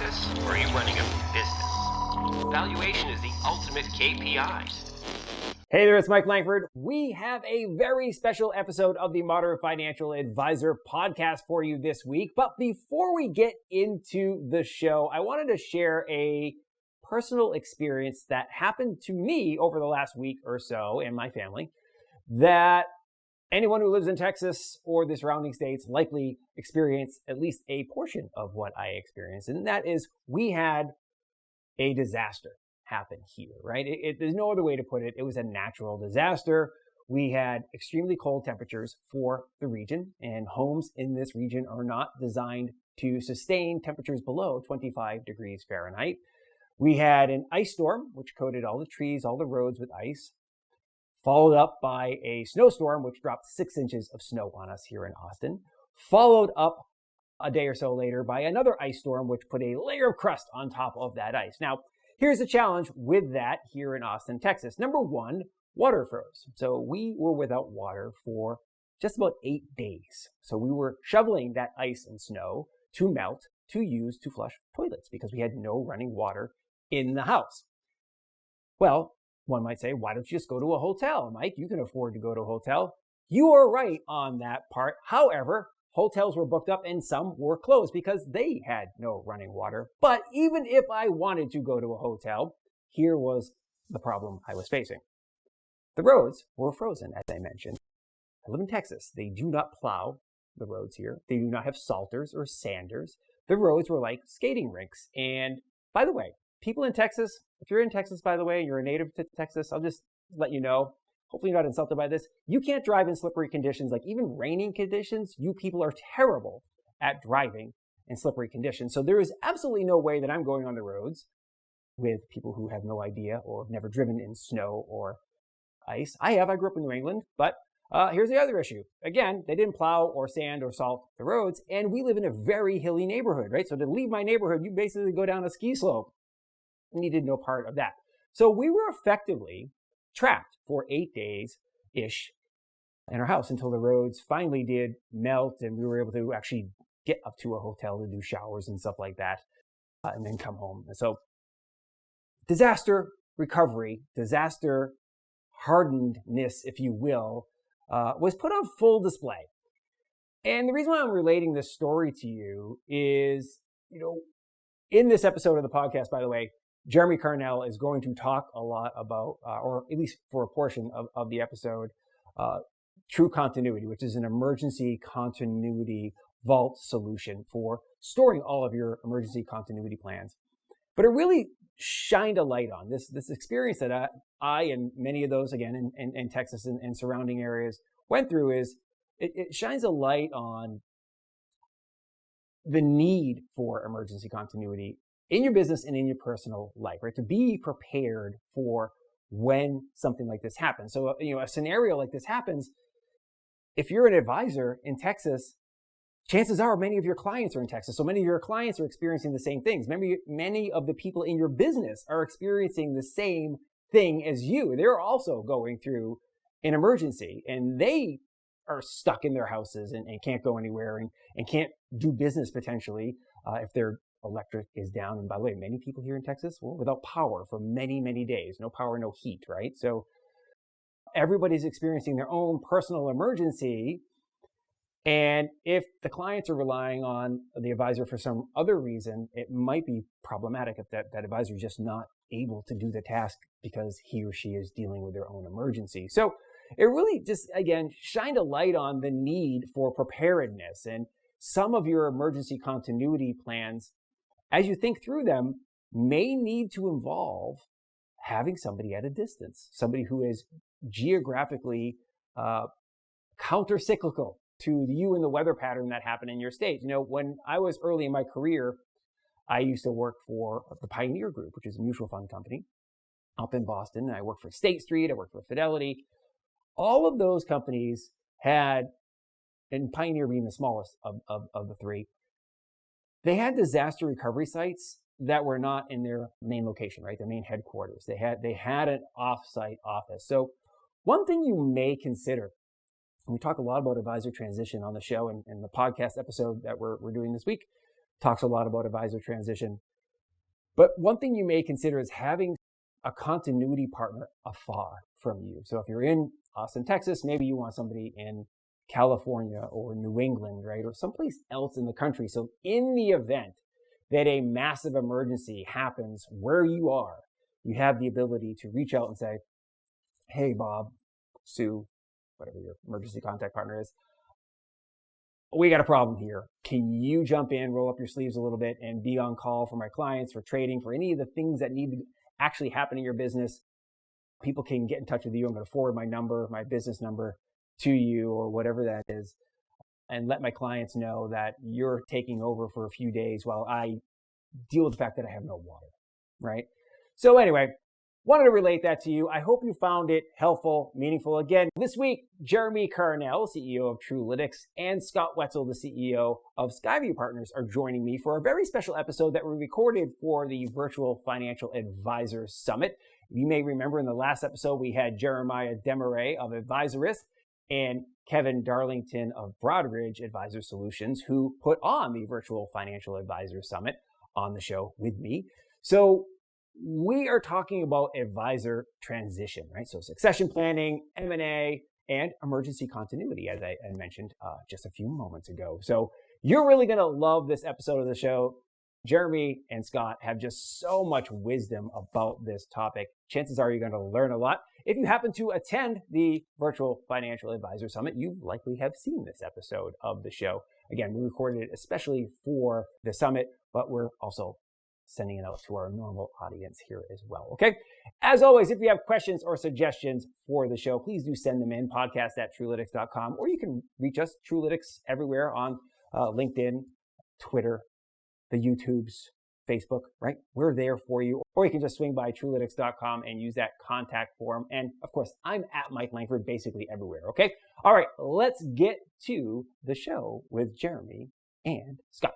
office or are you running a business? Valuation is the ultimate KPI. Hey there, it's Mike Langford. We have a very special episode of the Modern Financial Advisor podcast for you this week. But before we get into the show, I wanted to share a personal experience that happened to me over the last week or so and my family that anyone who lives in Texas or the surrounding states likely experienced at least a portion of what I experienced. And that is we had a disaster happen here, right? There's no other way to put it. It was a natural disaster. We had extremely cold temperatures for the region, and homes in this region are not designed to sustain temperatures below 25 degrees Fahrenheit. We had an ice storm, which coated all the trees, all the roads with ice, followed up by a snowstorm, which dropped 6 inches of snow on us here in Austin, followed up a day or so later by another ice storm, which put a layer of crust on top of that ice. Now, here's the challenge with that here in Austin, Texas. Number one, water froze. So we were without water for just about 8 days. So we were shoveling that ice and snow to melt, to use to flush toilets because we had no running water in the house. Well, one might say, why don't you just go to a hotel? Mike, you can afford to go to a hotel. You are right on that part. However, hotels were booked up and some were closed because they had no running water. But even if I wanted to go to a hotel, here was the problem I was facing. The roads were frozen, as I mentioned. I live in Texas. They do not plow the roads here. They do not have salters or sanders. The roads were like skating rinks. And by the way, people in Texas, if you're in Texas, by the way, and you're a native to Texas, I'll just let you know, hopefully you're not insulted by this. You can't drive in slippery conditions, like even raining conditions. You people are terrible at driving in slippery conditions. So there is absolutely no way that I'm going on the roads with people who have no idea or have never driven in snow or ice. I grew up in New England, but here's the other issue. Again, they didn't plow or sand or salt the roads, and we live in a very hilly neighborhood, right? So to leave my neighborhood, you basically go down a ski slope. Needed no part of that. So we were effectively trapped for 8 days-ish in our house until the roads finally did melt and we were able to actually get up to a hotel to do showers and stuff like that and then come home. And so disaster recovery, disaster hardenedness, if you will, was put on full display. And the reason why I'm relating this story to you is, in this episode of the podcast, by the way, Jeremi Karnell is going to talk a lot about, or at least for a portion of the episode, True Continuity, which is an emergency continuity vault solution for storing all of your emergency continuity plans. But it really shined a light on this experience that I and many of those, again, in Texas and surrounding areas went through is it shines a light on the need for emergency continuity in your business and in your personal life, right? To be prepared for when something like this happens. So, a scenario like this happens, if you're an advisor in Texas, chances are many of your clients are in Texas. So many of your clients are experiencing the same things. Many of the people in your business are experiencing the same thing as you. They're also going through an emergency and they are stuck in their houses and can't go anywhere and can't do business potentially if their electric is down. And by the way, many people here in Texas were without power for many, many days. No power, no heat, right? So everybody's experiencing their own personal emergency. And if the clients are relying on the advisor for some other reason, it might be problematic if that advisor is just not able to do the task because he or she is dealing with their own emergency. So it really just, again, shined a light on the need for preparedness. And some of your emergency continuity plans, as you think through them, may need to involve having somebody at a distance, somebody who is geographically counter-cyclical to you and the weather pattern that happened in your state. When I was early in my career, I used to work for the Pioneer Group, which is a mutual fund company up in Boston. I worked for State Street. I worked for Fidelity. All of those companies had, and Pioneer being the smallest of the three, they had disaster recovery sites that were not in their main location, right? Their main headquarters. They had an off-site office. So one thing you may consider, and we talk a lot about advisor transition on the show, and the podcast episode that we're doing this week talks a lot about advisor transition. But one thing you may consider is having a continuity partner afar from you. So if you're in Austin, Texas, maybe you want somebody in California or New England, right? Or someplace else in the country. So in the event that a massive emergency happens where you are, you have the ability to reach out and say, hey, Bob, Sue, whatever your emergency contact partner is, we got a problem here. Can you jump in, roll up your sleeves a little bit, and be on call for my clients, for trading, for any of the things that need to actually happen in your business? People can get in touch with you. I'm going to forward my number, my business number to you, or whatever that is, and let my clients know that you're taking over for a few days while I deal with the fact that I have no water, right? So anyway, wanted to relate that to you. I hope you found it helpful, meaningful. Again, this week, Jeremi Karnell, CEO of Truelytics, and Scott Wetzel, the CEO of Skyview Partners, are joining me for a very special episode that we recorded for the Virtual Financial Advisor Summit. You may remember in the last episode, we had Jeremiah Desmarais of Advisorist and Kevin Darlington of Broadridge Advisor Solutions, who put on the Virtual Financial Advisor Summit on the show with me. So we are talking about advisor transition, right? So succession planning, M&A, and emergency continuity, as I mentioned just a few moments ago. So you're really going to love this episode of the show. Jeremi and Scott have just so much wisdom about this topic. Chances are you're going to learn a lot. If you happen to attend the Virtual Financial Advisor Summit, you likely have seen this episode of the show. Again, we recorded it especially for the summit, but we're also sending it out to our normal audience here as well, okay? As always, if you have questions or suggestions for the show, please do send them in, podcast@truelytics.com, or you can reach us, Truelytics, everywhere on LinkedIn, Twitter, the YouTubes, Facebook, right? We're there for you. Or you can just swing by truelytics.com and use that contact form. And of course, I'm at Mike Langford basically everywhere, okay? All right, let's get to the show with Jeremi and Scott.